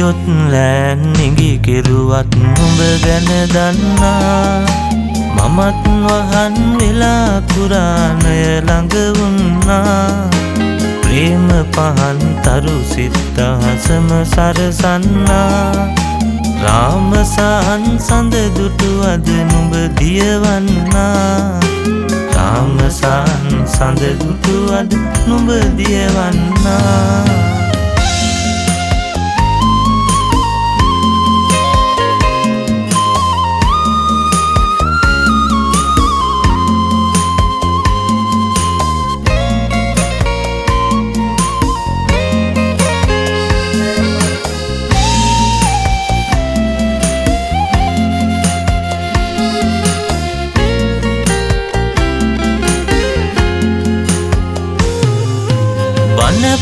සියොත් ලෑන් නිගි කෙරුවත් නුඹ ගැන දන්නා මමත් වහන් වෙලා කුරාණය ළඟ වුණා ප්‍රේම පහන් තරු සිත් අහසම සරසන්නා රාමසහන් සඳ දුටු අද නුඹ දියවන්නා රාමසහන් සඳ දුටු අද නුඹ දියවන්නා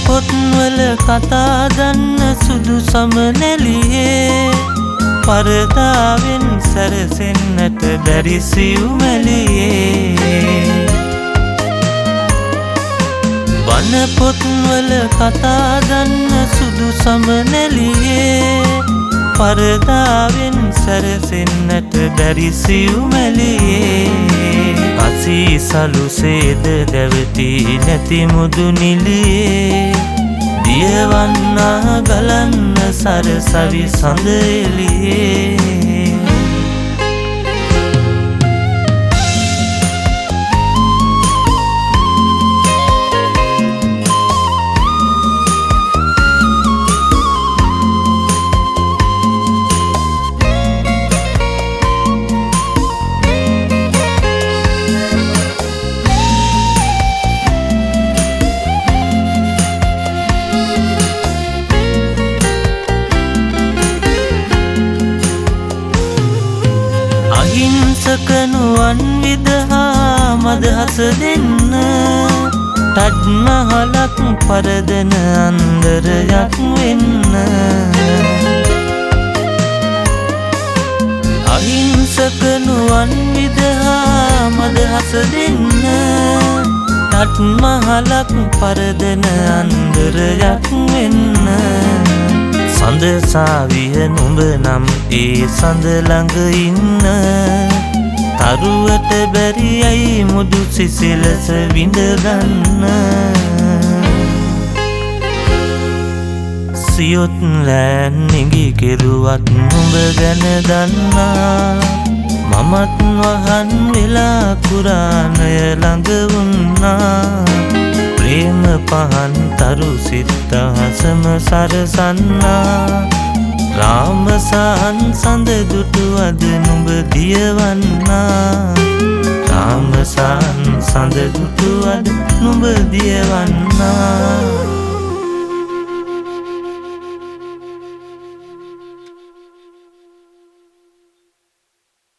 පොත්වල කතා දන්න සුදු සමනැලියේ පරදාවෙන් සැරසෙන්නට බැරි සිව්මැලියේ වන පොත්වල කතා දන්න සුදු සමනැලියේ පරදාවෙන් සැරසෙන්නට බැරි සිව්මැලියේ අසී සලුසේද දැවති නැති මුදු නිලියේ දියවන්නා ගලන්න සරසවි සඳ එළියේ අහිංසකනුවන් විදහා මදහස දෙන්න ටඩ්මහලක් පරදන අන්දරයක් වෙන්න අහිංසකනුවන් විදහා මදහස දෙන්න ටඩ්මහලක් පරදන අන්දරයක් වෙන්න සඳ සාවිය නුඹ නම් ඒ සඳ ළඟ ඉන්න තරුවට බැරියයි මුදු සිසිලස විඳගන්න සියොත් ලෑන් නිගි කෙරුවත් නුඹ ගැන දන්නා මමත් වහන් වෙලා කුරාණය ළඟ වුණා ප්‍රේම පහන් තරු සිත් අහසම සරසන්නා රාමසහන් සඳ දුටු අද නුඹ දියවන්නා රාමසහන් සඳ දුටු අද නුඹ දියවන්නා